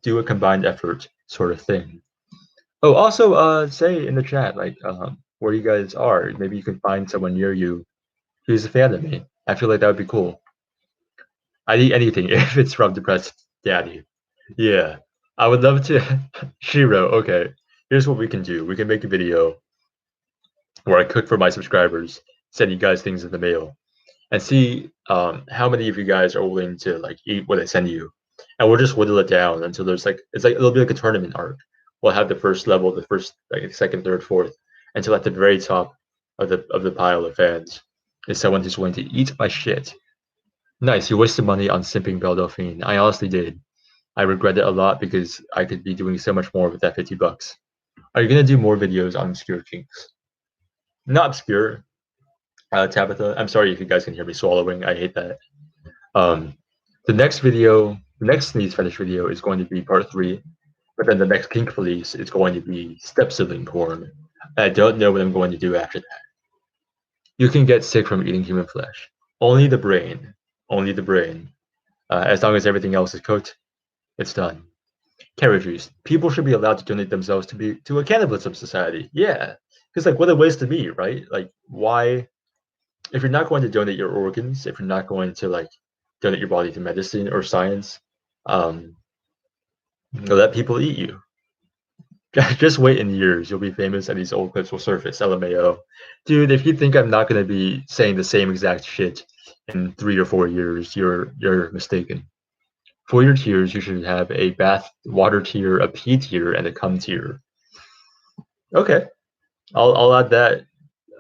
Speaker 1: Do a combined effort sort of thing. Oh, also, say in the chat like where you guys are. Maybe you can find someone near you who's a fan of me. I feel like that would be cool. I'd eat anything if it's from Depressed Daddy. Yeah, I would love to. Shiro, okay. Here's what we can do. We can make a video where I cook for my subscribers, send you guys things in the mail, and see how many of you guys are willing to like eat what I send you. And we'll just whittle it down until there's like it's like it'll be like a tournament arc. We'll have the first level, the first like second, third, fourth, until at the very top of the pile of fans is someone who's willing to eat my shit. Nice, you wasted money on simping Belle Delphine. I honestly did. I regret it a lot because I could be doing so much more with that 50 bucks. Are you gonna do more videos on obscure kinks? Not obscure, Tabitha. I'm sorry if you guys can hear me swallowing. I hate that. Um, the next sneeze fetish video is going to be part 3, but then the next kink police is going to be step sibling porn. I don't know what I'm going to do after that. You can get sick from eating human flesh. Only the brain. Only the brain. As long as everything else is cooked, it's done. Carrot juice. People should be allowed to donate themselves to a cannibalism society. Yeah, because like what a waste of meat, right? Like why? If you're not going to donate your organs, if you're not going to like donate your body to medicine or science, um, let people eat you. Just wait in years, you'll be famous, and these old clips will surface. LMAO, dude. If you think I'm not going to be saying the same exact shit in 3 or 4 years, you're mistaken. For your tiers, you should have a bath water tier, a pee tier, and a cum tier. Okay, I'll add that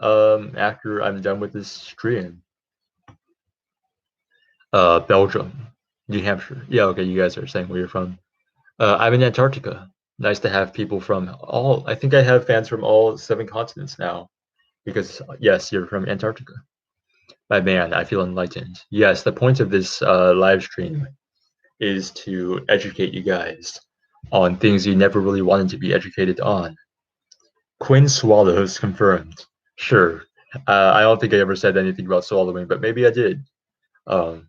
Speaker 1: after I'm done with this stream. Belgium, New Hampshire. Yeah, okay, you guys are saying where you're from. I'm in Antarctica. Nice to have people from all. I think I have fans from all 7 continents now, because yes, you're from Antarctica. My man, I feel enlightened. Yes, the point of this live stream is to educate you guys on things you never really wanted to be educated on. Quinn swallows confirmed. Sure. I don't think I ever said anything about swallowing, but maybe I did. But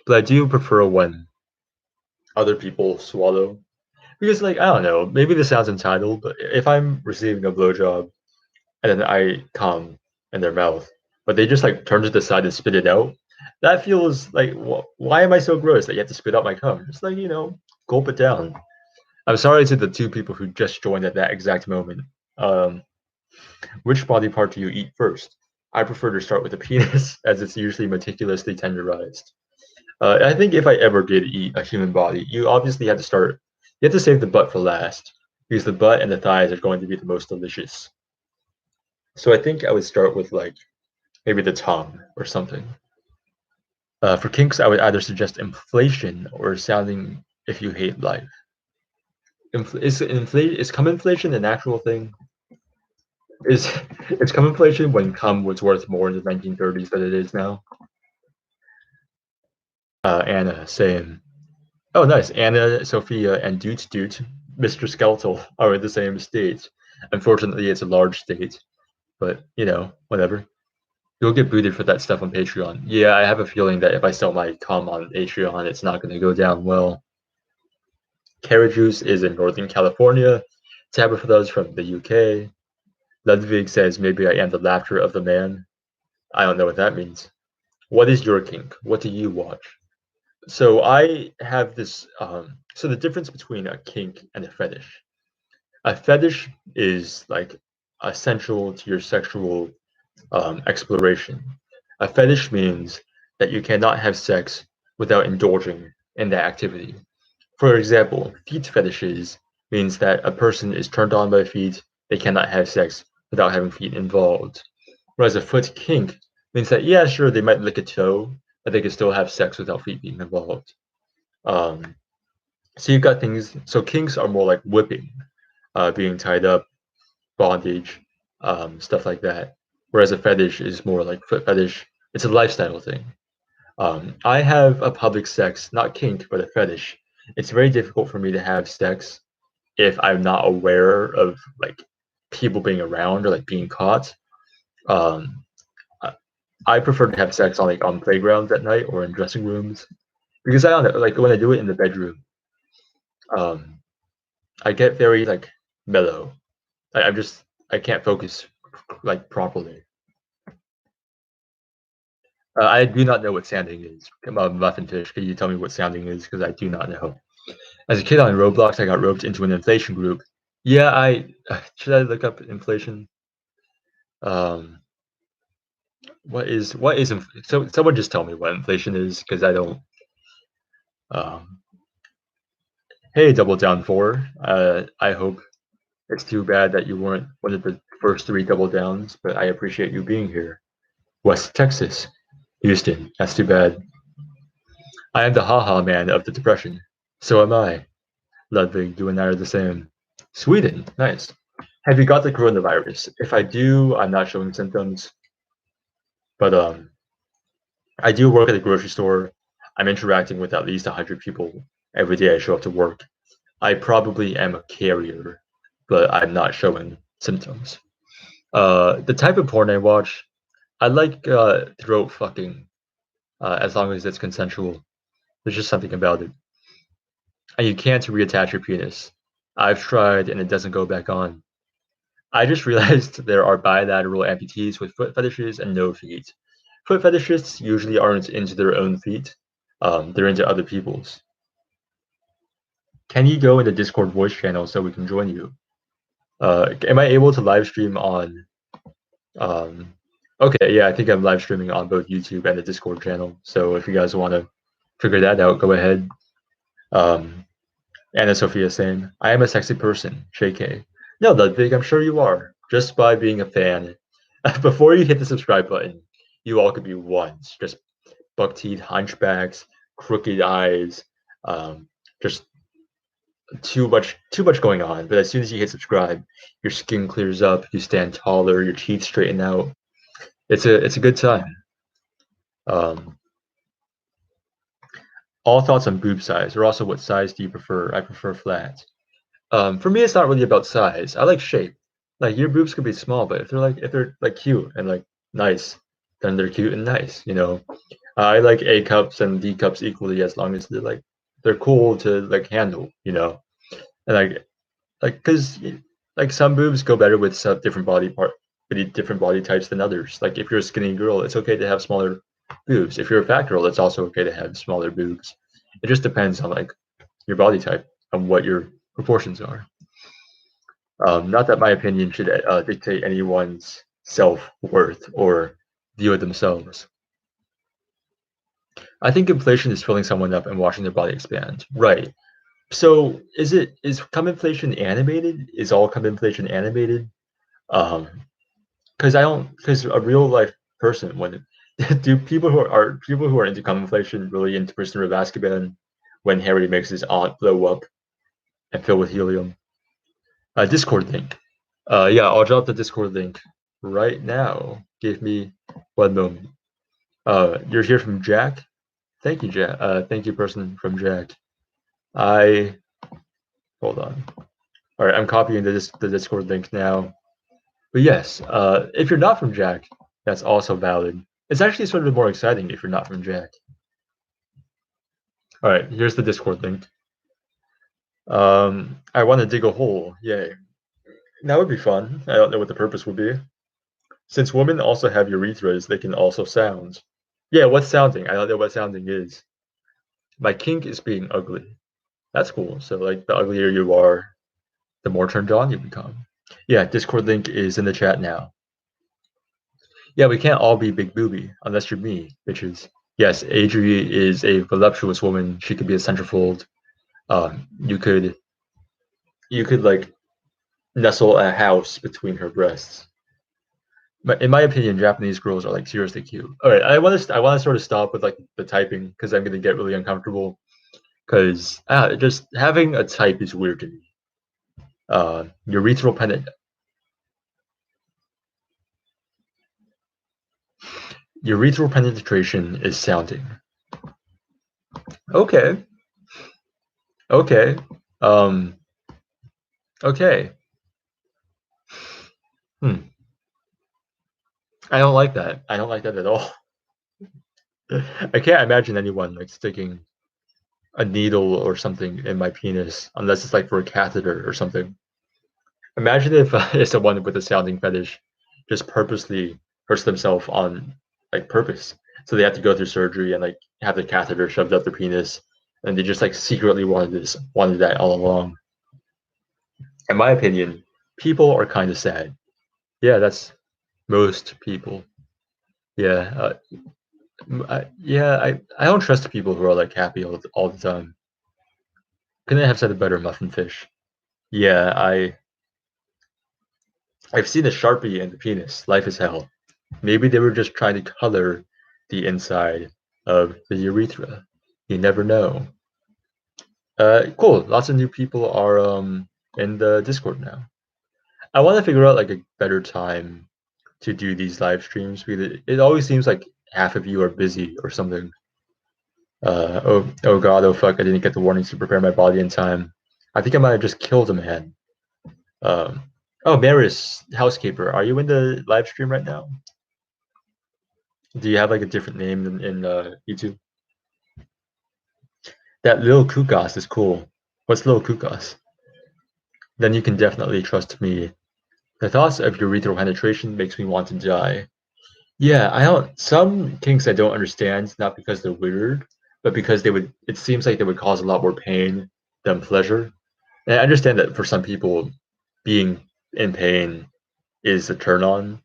Speaker 1: I do prefer when other people swallow. Because, like, I don't know, maybe this sounds entitled, but if I'm receiving a blowjob and then I come in their mouth, but they just like turn to the side and spit it out, that feels like, why am I so gross that you have to spit out my cum? Just like, gulp it down. I'm sorry to the 2 people who just joined at that exact moment. Which body part do you eat first? I prefer to start with the penis, as it's usually meticulously tenderized. I think if I ever did eat a human body, you obviously have to start. You have to save the butt for last because the butt and the thighs are going to be the most delicious. So I think I would start with like maybe the tongue or something. For kinks, I would either suggest inflation or sounding if you hate life. Is cum inflation an actual thing? Is is cum inflation when cum was worth more in the 1930s than it is now? Anna, same. Oh, nice. Anna, Sophia, and Doot, Mr. Skeletal are in the same state. Unfortunately, it's a large state, but whatever. You'll get booted for that stuff on Patreon. Yeah, I have a feeling that if I sell my com on Patreon, it's not going to go down well. Carrot Juice is in Northern California. Tabitha's from the UK. Ludwig says maybe I am the laughter of the man. I don't know what that means. What is your kink? What do you watch? So I have this. So the difference between a kink and a fetish. A fetish is like essential to your sexual exploration. A fetish means that you cannot have sex without indulging in that activity. For example, feet fetishes means that a person is turned on by feet, they cannot have sex without having feet involved. Whereas a foot kink means that, yeah, sure, they might lick a toe, but they can still have sex without feet being involved. Um, so you've got things, so kinks are more like whipping, being tied up, bondage, stuff like that. Whereas a fetish is more like foot fetish, it's a lifestyle thing. I have a public sex, not kink, but a fetish. It's very difficult for me to have sex if I'm not aware of like people being around or like being caught. Um, I, I prefer to have sex on playgrounds at night or in dressing rooms because I don't know, like when I do it in the bedroom, um, I get very like mellow. I'm just I can't focus like properly. I do not know what sanding is. Muffin Fish, can you tell me what sounding is? Because I do not know. As a kid on Roblox, I got roped into an inflation group. Yeah, I should I look up inflation? Um, so someone just tell me what inflation is because I don't. Um, hey, Double Down Four. I hope it's too bad that you weren't one of the first three double downs, but I appreciate you being here. West Texas, Houston. That's too bad. I am the haha man of the depression. So am I. Ludwig, you and I are the same. Sweden, nice. Have you got the coronavirus? If I do, I'm not showing symptoms, but I do work at a grocery store. I'm interacting with at least 100 people every day I show up to work. I probably am a carrier, but I'm not showing symptoms. The type of porn I watch, I like throat fucking, as long as it's consensual. There's just something about it. And you can't reattach your penis. I've tried and it doesn't go back on. I just realized there are bilateral amputees with foot fetishes and no feet. Foot fetishists usually aren't into their own feet. They're into other people's. Can you go in the Discord voice channel so we can join you? Am I able to live stream on? Um, okay, yeah, I think I'm live streaming on both YouTube and the Discord channel. So if you guys want to figure that out, go ahead. Um, Anna Sophia saying, I am a sexy person, JK. No, Ludwig, I'm sure you are. Just by being a fan. Before you hit the subscribe button, you all could be ones. Just buck teeth, hunchbacks, crooked eyes, just too much going on. But as soon as you hit subscribe, your skin clears up, you stand taller, your teeth straighten out. It's a good time. Um, all thoughts on boob size, or also what size do you prefer? I prefer flat. For me, it's not really about size. I like shape. Like your boobs could be small, but if they're cute and like nice, then they're cute and nice. I like A cups and D cups equally as long as they're cool to like handle. And because like some boobs go better with some different body types than others. Like if you're a skinny girl, it's okay to have smaller boobs. If you're a fat girl, it's also okay to have smaller boobs. It just depends on like your body type and what your proportions are. Not that my opinion should dictate anyone's self worth or view of themselves. I think inflation is filling someone up and watching their body expand. Right. So is cum inflation animated? Is all cum inflation animated? Um, because I don't because a real life person when do people who are into cum inflation really into Prisoner of Azkaban when Harry makes his aunt blow up and fill with helium? Discord link. Yeah, I'll drop the Discord link right now. Give me 1 moment. You're here from Jack. Thank you, Jack. Thank you, person from Jack. I hold on. All right, I'm copying the Discord link now. But yes, if you're not from Jack, that's also valid. It's actually sort of more exciting if you're not from Jack. All right, here's the Discord link. I want to dig a hole. Yay. That would be fun. I don't know what the purpose would be. Since women also have urethras, they can also sound. Yeah, what's sounding? I don't know what sounding is. My kink is being ugly. That's cool. So, like, the uglier you are, the more turned on you become. Yeah, Discord link is in the chat now. Yeah, we can't all be big booby unless you're me, bitches. Yes, Adri is a voluptuous woman. She could be a centerfold. You could like nestle a house between her breasts. But in my opinion, Japanese girls are like seriously cute. All right, I want to sort of stop with like the typing because I'm gonna get really uncomfortable. Because just having a type is weird to me. Urethral urethral penetration is sounding. Okay. Okay. Um. Okay. Hmm. I don't like that. I don't like that at all. I can't imagine anyone like sticking a needle or something in my penis unless it's like for a catheter or something. Imagine if if someone with a sounding fetish just purposely hurts themselves on like purpose. So they have to go through surgery and like have the catheter shoved up their penis, and they just like secretly wanted that all along. In my opinion, people are kind of sad. Yeah, that's most people. Yeah, I don't trust people who are like happy all the time. Couldn't have said a better muffin fish. Yeah, I've seen a Sharpie in the penis. Life is hell. Maybe they were just trying to color the inside of the urethra. You never know. Cool. Lots of new people are in the Discord now. I want to figure out like a better time to do these live streams because it always seems like half of you are busy or something. Oh god, oh fuck, I didn't get the warnings to prepare my body in time. I think I might have just killed a man. Um, oh, Maris, housekeeper, are you in the live stream right now? Do you have like a different name in YouTube? That Lil Kukas is cool. What's Lil Kukas? Then you can definitely trust me. The thoughts of urethral penetration makes me want to die. Yeah, I don't. Some kinks I don't understand, not because they're weird, but because they would. It seems like they would cause a lot more pain than pleasure. And I understand that for some people, being in pain is a turn on.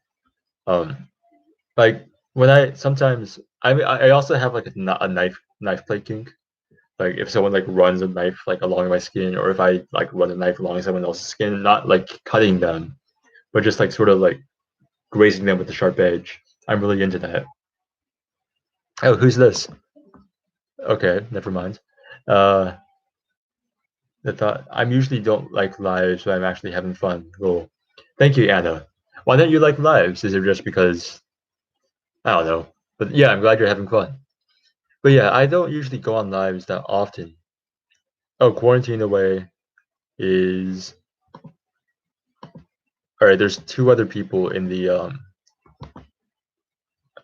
Speaker 1: Um, like when I sometimes I also have like a knife play kink. Like if someone like runs a knife like along my skin, or if I like run a knife along someone else's skin, not like cutting them, but just like sort of like grazing them with the sharp edge. I'm really into that. Oh, who's this? Okay, never mind. Uh, the thought I'm usually don't like lives, but I'm actually having fun. Cool. Thank you, Anna. Why don't you like lives? Is it just because I don't know? But yeah, I'm glad you're having fun. But yeah, I don't usually go on lives that often. Oh, quarantine away is all right. There's two other people in the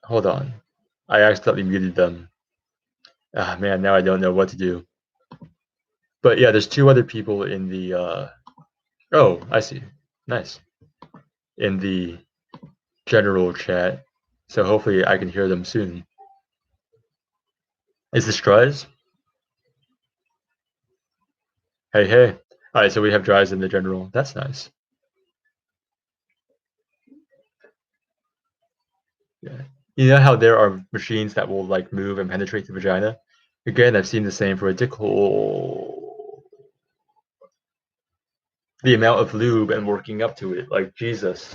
Speaker 1: Hold on, I accidentally muted them. Ah man, now I don't know what to do. But yeah, there's two other people in the oh, I see. Nice. In the general chat. So hopefully I can hear them soon. Is this Dries? Hey, hey. All right, so we have Dries in the general. That's nice. Yeah. You know how there are machines that will like move and penetrate the vagina? Again, I've seen the same for a dick hole. The amount of lube and working up to it, like Jesus.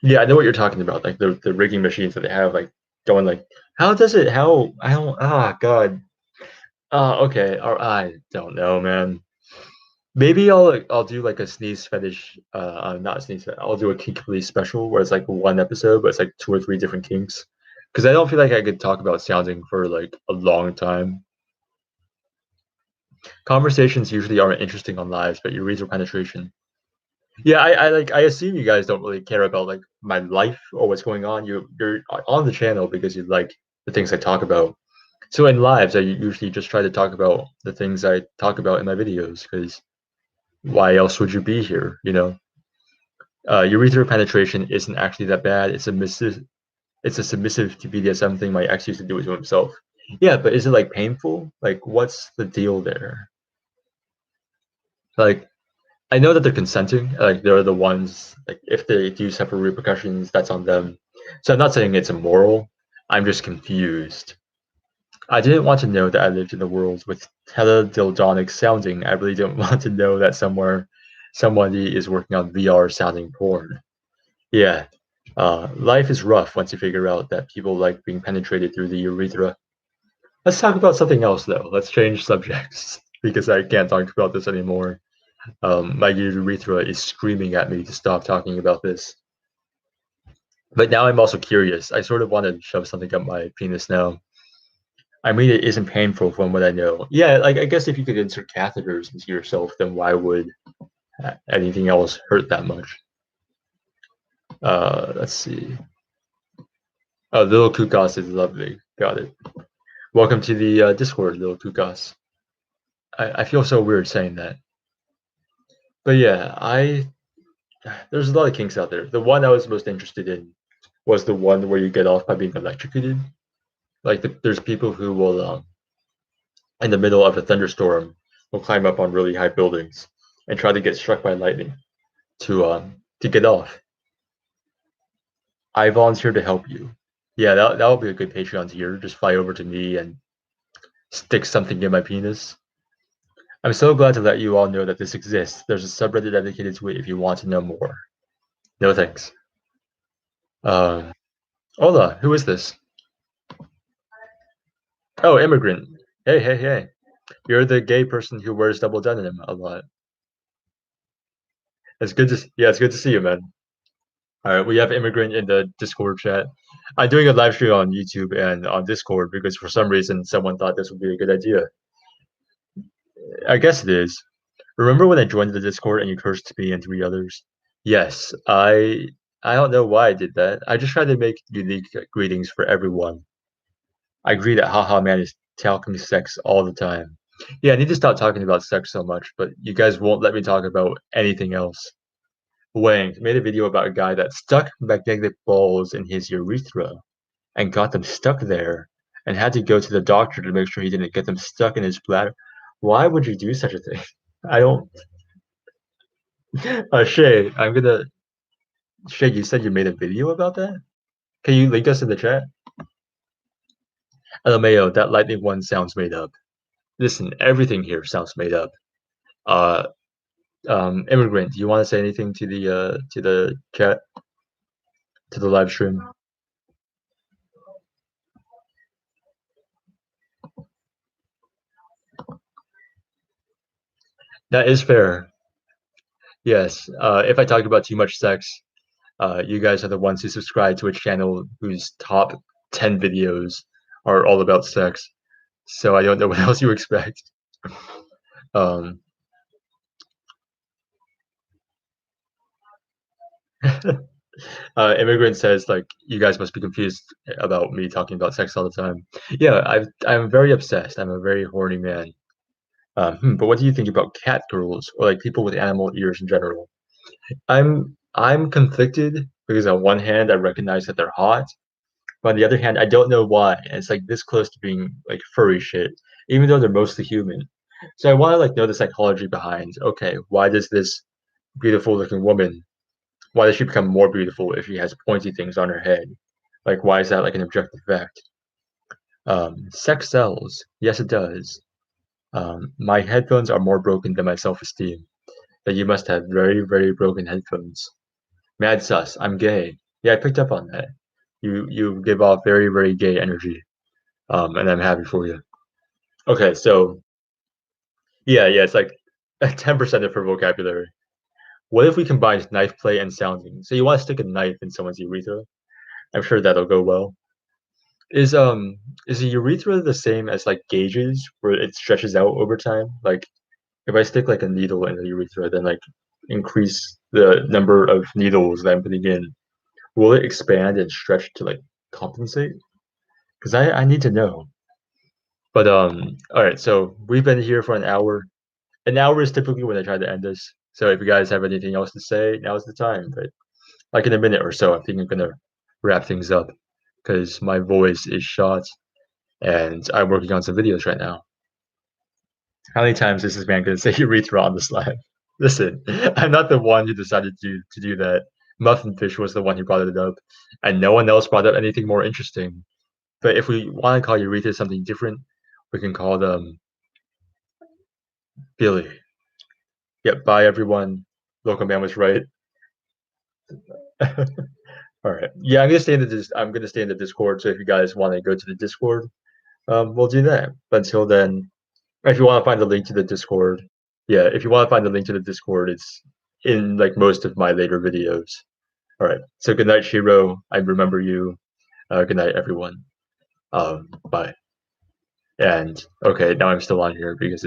Speaker 1: Yeah, I know what you're talking about. Like the rigging machines that they have, like going like, how does it? How I don't. Ah, God. Okay. Or I don't know, man. Maybe I'll do like a sneeze fetish. Not a sneeze. I'll do a kink police special where it's like one episode, but it's like two or three different kinks. Because I don't feel like I could talk about sounding for like a long time. Conversations usually aren't interesting on lives, but urethral penetration. Yeah, I like. I assume you guys don't really care about like my life or what's going on. You're on the channel because you like the things I talk about. So in lives, I usually just try to talk about the things I talk about in my videos because why else would you be here? Urethral penetration isn't actually that bad. It's a submissive to BDSM thing my ex used to do it to himself. Yeah, but is it like painful? Like, what's the deal there? Like, I know that they're consenting. Like, they're the ones. Like, if they do suffer repercussions, that's on them. So I'm not saying it's immoral. I'm just confused. I didn't want to know that I lived in a world with teledildonic sounding. I really don't want to know that somewhere somebody is working on VR sounding porn. Yeah. Life is rough once you figure out that people like being penetrated through the urethra. Let's talk about something else, though. Let's change subjects because I can't talk about this anymore. My urethra is screaming at me to stop talking about this. But now I'm also curious. I sort of want to shove something up my penis now. I mean, it isn't painful from what I know. Yeah, like I guess if you could insert catheters into yourself, then why would anything else hurt that much? Let's see. Oh, Little Kukas is lovely. Got it. Welcome to the Discord, Little Kukas. I feel so weird saying that. But yeah, there's a lot of kinks out there. The one I was most interested in was the one where you get off by being electrocuted. Like there's people who will, in the middle of a thunderstorm, will climb up on really high buildings and try to get struck by lightning to get off. I volunteer to help you. Yeah, that would be a good Patreon tier. Just fly over to me and stick something in my penis. I'm so glad to let you all know that this exists. There's a subreddit dedicated to it if you want to know more. No thanks. Uh, Hola, who is this? Oh, immigrant. Hey, hey, hey. You're the gay person who wears double denim a lot. It's good to see you, man. All right, we have immigrant in the Discord chat. I'm doing a live stream on YouTube and on Discord because for some reason someone thought this would be a good idea. I guess it is. Remember when I joined the Discord and you cursed me and three others? Yes, I don't know why I did that. I just tried to make unique greetings for everyone. I agree that Haha Man is talking sex all the time. Yeah, I need to stop talking about sex so much, but you guys won't let me talk about anything else. Wang made a video about a guy that stuck magnetic balls in his urethra and got them stuck there and had to go to the doctor to make sure he didn't get them stuck in his bladder. Why would you do such a thing? I don't. Shay, Shay, you said you made a video about that? Can you link us in the chat? LMAO, that lightning one sounds made up. Listen, everything here sounds made up. Uh, Immigrant, do you want to say anything to the chat, to the live stream? That is fair. Yes. If I talk about too much sex, you guys are the ones who subscribe to a channel whose top 10 videos are all about sex. So I don't know what else you expect. Um, Immigrant says like you guys must be confused about me talking about sex all the time. Yeah, I'm very obsessed. I'm a very horny man. But what do you think about cat girls or like people with animal ears in general? I'm conflicted because on one hand I recognize that they're hot, but on the other hand I don't know why. And it's like this close to being like furry shit, even though they're mostly human. So I want to like know the psychology behind. Okay, why does this beautiful looking woman? Why does she become more beautiful if she has pointy things on her head? Like, why is that like an objective fact? Sex sells. Yes, it does. My headphones are more broken than my self-esteem. That you must have very, very broken headphones. Mad sus. I'm gay. Yeah, I picked up on that. You give off very, very gay energy. And I'm happy for you. Okay, so yeah, it's like 10% of her vocabulary. What if we combine knife play and sounding? So you want to stick a knife in someone's urethra? I'm sure that'll go well. Is is a urethra the same as like gauges where it stretches out over time? Like if I stick like a needle in the urethra, then like increase the number of needles that I'm putting in, will it expand and stretch to like compensate? Because I need to know. But all right, so we've been here for an hour. An hour is typically when I try to end this. So if you guys have anything else to say, now's the time. But like in a minute or so, I think I'm gonna wrap things up because my voice is shot and I'm working on some videos right now. How many times is this man gonna say urethra on this live? Listen, I'm not the one who decided to do that. Muffin Fish was the one who brought it up, and no one else brought up anything more interesting. But if we want to call urethra something different, we can call them Billy. Yep, bye everyone. Local man was right. All right. Yeah, I'm gonna stay in the Discord. So if you guys want to go to the Discord, we'll do that. But until then, if you want to find the link to the Discord, yeah, if you want to find the link to the Discord, it's in like most of my later videos. All right. So good night, Shiro. I remember you. Good night, everyone. Bye. And okay, now I'm still on here because